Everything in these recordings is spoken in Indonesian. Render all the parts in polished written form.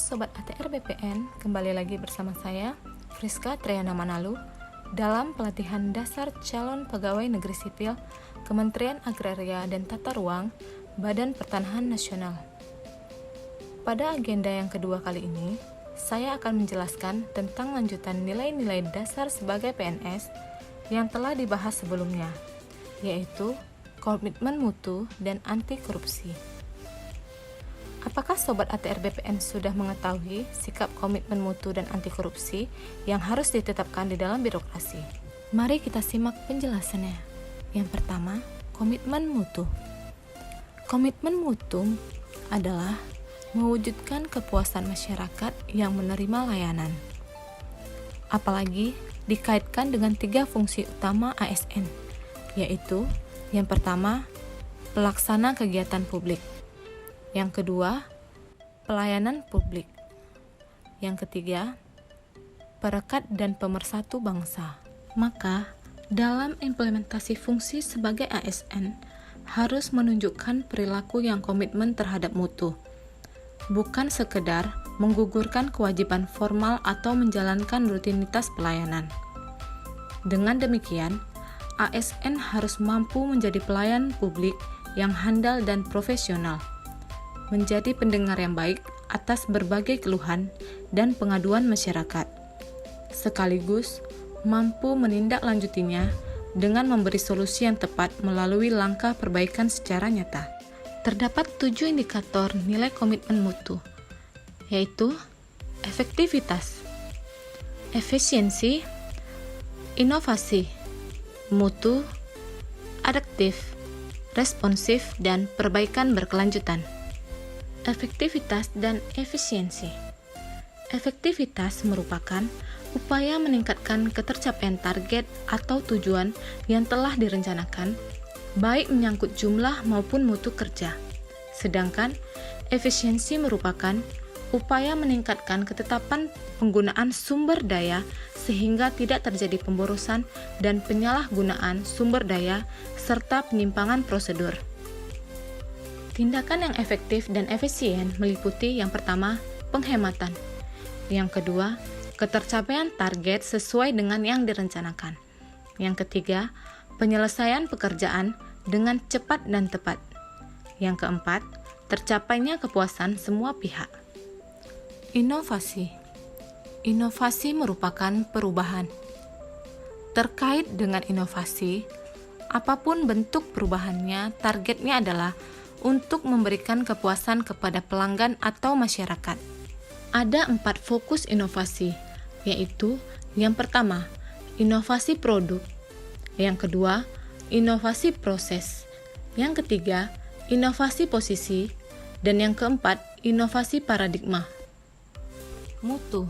Sobat ATR BPN, kembali lagi bersama saya, Friska Triana Manalu, dalam pelatihan dasar calon pegawai negeri sipil Kementerian Agraria dan Tata Ruang, Badan Pertanahan Nasional. Pada agenda yang kedua kali ini, saya akan menjelaskan tentang lanjutan nilai-nilai dasar sebagai PNS yang telah dibahas sebelumnya, yaitu komitmen mutu dan anti korupsi. Apakah Sobat ATR BPN sudah mengetahui sikap komitmen mutu dan anti korupsi yang harus ditetapkan di dalam birokrasi? Mari kita simak penjelasannya. Yang pertama, komitmen mutu. Komitmen mutu adalah mewujudkan kepuasan masyarakat yang menerima layanan. Apalagi dikaitkan dengan 3 fungsi utama ASN, yaitu yang pertama, pelaksana kegiatan publik. Yang kedua, pelayanan publik. Yang ketiga, perekat dan pemersatu bangsa. Maka, dalam implementasi fungsi sebagai ASN, harus menunjukkan perilaku yang komitmen terhadap mutu, bukan sekedar menggugurkan kewajiban formal atau menjalankan rutinitas pelayanan. Dengan demikian, ASN harus mampu menjadi pelayan publik yang handal dan profesional, menjadi pendengar yang baik atas berbagai keluhan dan pengaduan masyarakat, sekaligus mampu menindaklanjutinya dengan memberi solusi yang tepat melalui langkah perbaikan secara nyata. Terdapat 7 indikator nilai komitmen mutu, yaitu efektivitas, efisiensi, inovasi, mutu, adaptif, responsif, dan perbaikan berkelanjutan. Efektivitas dan efisiensi. Efektivitas merupakan upaya meningkatkan ketercapaian target atau tujuan yang telah direncanakan, baik menyangkut jumlah maupun mutu kerja. Sedangkan efisiensi merupakan upaya meningkatkan ketetapan penggunaan sumber daya sehingga tidak terjadi pemborosan dan penyalahgunaan sumber daya serta penyimpangan prosedur. Tindakan yang efektif dan efisien meliputi yang pertama, penghematan. Yang kedua, ketercapaian target sesuai dengan yang direncanakan. Yang ketiga, penyelesaian pekerjaan dengan cepat dan tepat. Yang keempat, tercapainya kepuasan semua pihak. Inovasi. Inovasi merupakan perubahan. Terkait dengan inovasi, apapun bentuk perubahannya, targetnya adalah untuk memberikan kepuasan kepada pelanggan atau masyarakat. Ada 4 fokus inovasi, yaitu yang pertama, inovasi produk, yang kedua, inovasi proses, yang ketiga, inovasi posisi, dan yang keempat, inovasi paradigma. Mutu.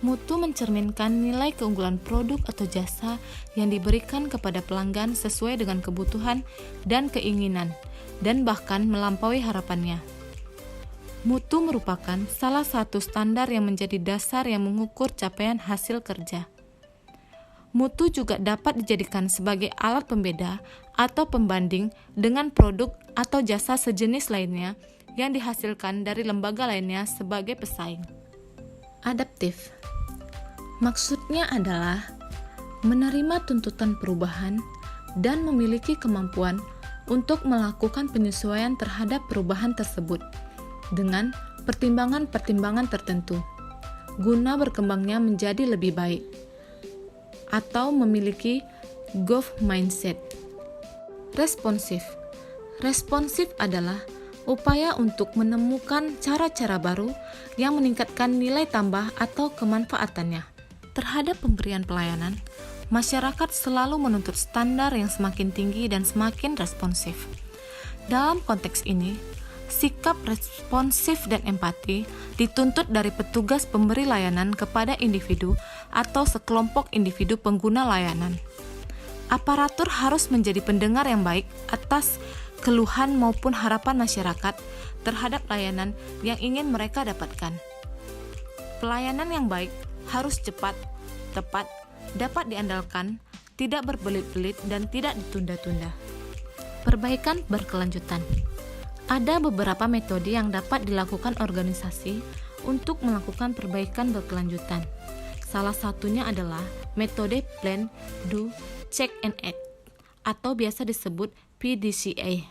Mutu mencerminkan nilai keunggulan produk atau jasa yang diberikan kepada pelanggan sesuai dengan kebutuhan dan keinginan, dan bahkan melampaui harapannya. Mutu merupakan salah satu standar yang menjadi dasar yang mengukur capaian hasil kerja. Mutu juga dapat dijadikan sebagai alat pembeda atau pembanding dengan produk atau jasa sejenis lainnya yang dihasilkan dari lembaga lainnya sebagai pesaing. Adaptif. Maksudnya adalah menerima tuntutan perubahan dan memiliki kemampuan untuk melakukan penyesuaian terhadap perubahan tersebut dengan pertimbangan-pertimbangan tertentu, guna berkembangnya menjadi lebih baik, atau memiliki growth mindset. Responsif. Responsif adalah upaya untuk menemukan cara-cara baru yang meningkatkan nilai tambah atau kemanfaatannya. Terhadap pemberian pelayanan, masyarakat selalu menuntut standar yang semakin tinggi dan semakin responsif. Dalam konteks ini, sikap responsif dan empati dituntut dari petugas pemberi layanan kepada individu atau sekelompok individu pengguna layanan. Aparatur harus menjadi pendengar yang baik atas keluhan maupun harapan masyarakat terhadap layanan yang ingin mereka dapatkan. Pelayanan yang baik harus cepat, tepat, dapat diandalkan, tidak berbelit-belit, dan tidak ditunda-tunda. Perbaikan berkelanjutan. Ada beberapa metode yang dapat dilakukan organisasi untuk melakukan perbaikan berkelanjutan. Salah satunya adalah metode Plan, Do, Check and Act atau biasa disebut PDCA.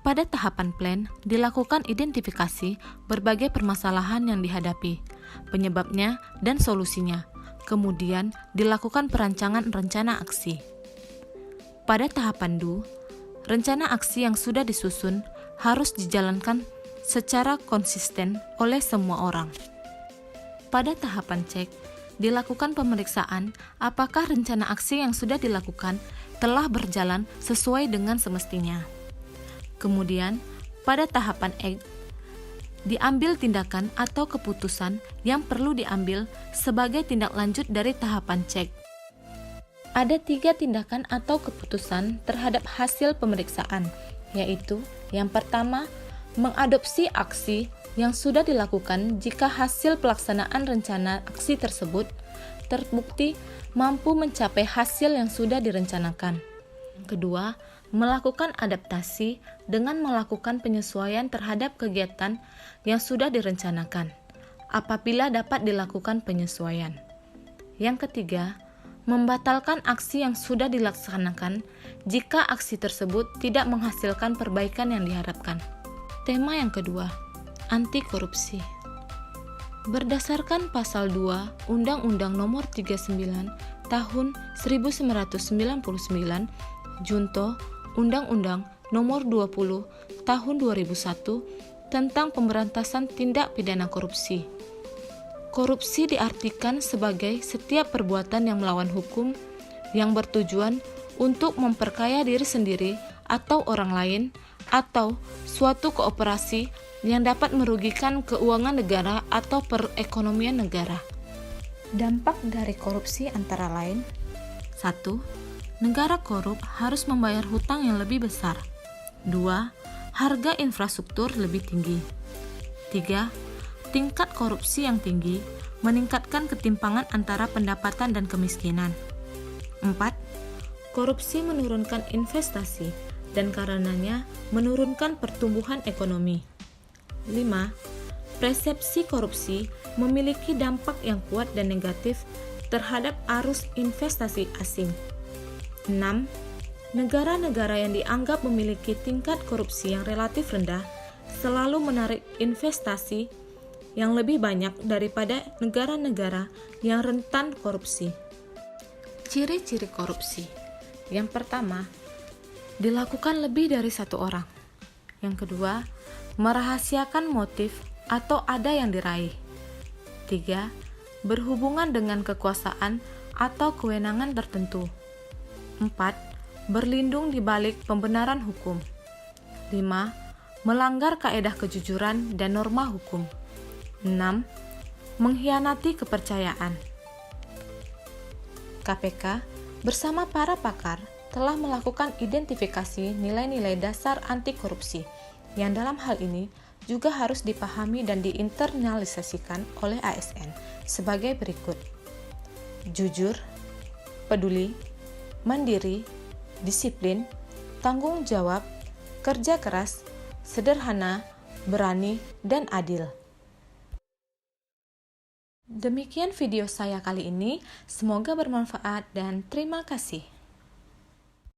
Pada tahapan plan, dilakukan identifikasi berbagai permasalahan yang dihadapi, penyebabnya dan solusinya. Kemudian dilakukan perancangan rencana aksi. Pada tahapan Do, rencana aksi yang sudah disusun harus dijalankan secara konsisten oleh semua orang. Pada tahapan cek, dilakukan pemeriksaan apakah rencana aksi yang sudah dilakukan telah berjalan sesuai dengan semestinya. Kemudian, pada tahapan act, diambil tindakan atau keputusan yang perlu diambil sebagai tindak lanjut dari tahapan cek. Ada 3 tindakan atau keputusan terhadap hasil pemeriksaan, yaitu yang pertama, mengadopsi aksi yang sudah dilakukan jika hasil pelaksanaan rencana aksi tersebut terbukti mampu mencapai hasil yang sudah direncanakan. Kedua, melakukan adaptasi dengan melakukan penyesuaian terhadap kegiatan yang sudah direncanakan, apabila dapat dilakukan penyesuaian. Yang ketiga, membatalkan aksi yang sudah dilaksanakan jika aksi tersebut tidak menghasilkan perbaikan yang diharapkan. Tema yang kedua, anti korupsi. Berdasarkan pasal 2 Undang-Undang Nomor 39 Tahun 1999, Junto Undang-Undang Nomor 20 Tahun 2001 tentang pemberantasan tindak pidana korupsi. Korupsi diartikan sebagai setiap perbuatan yang melawan hukum yang bertujuan untuk memperkaya diri sendiri atau orang lain atau suatu kooperasi yang dapat merugikan keuangan negara atau perekonomian negara. Dampak dari korupsi antara lain: 1. Negara korup harus membayar hutang yang lebih besar. 2. Harga infrastruktur lebih tinggi. 3. Tingkat korupsi yang tinggi meningkatkan ketimpangan antara pendapatan dan kemiskinan. 4. Korupsi menurunkan investasi dan karenanya menurunkan pertumbuhan ekonomi. 5. Persepsi korupsi memiliki dampak yang kuat dan negatif terhadap arus investasi asing. 6. Negara-negara yang dianggap memiliki tingkat korupsi yang relatif rendah selalu menarik investasi yang lebih banyak daripada negara-negara yang rentan korupsi. Ciri-ciri korupsi. Yang pertama, dilakukan lebih dari satu orang. Yang kedua, merahasiakan motif atau ada yang diraih. 3. Berhubungan dengan kekuasaan atau kewenangan tertentu. 4. Berlindung di balik pembenaran hukum. 5. Melanggar kaedah kejujuran dan norma hukum. 6. Mengkhianati kepercayaan. KPK bersama para pakar telah melakukan identifikasi nilai-nilai dasar anti korupsi yang dalam hal ini juga harus dipahami dan diinternalisasikan oleh ASN sebagai berikut: jujur, peduli, mandiri, disiplin, tanggung jawab, kerja keras, sederhana, berani, dan adil. Demikian video saya kali ini, semoga bermanfaat dan terima kasih.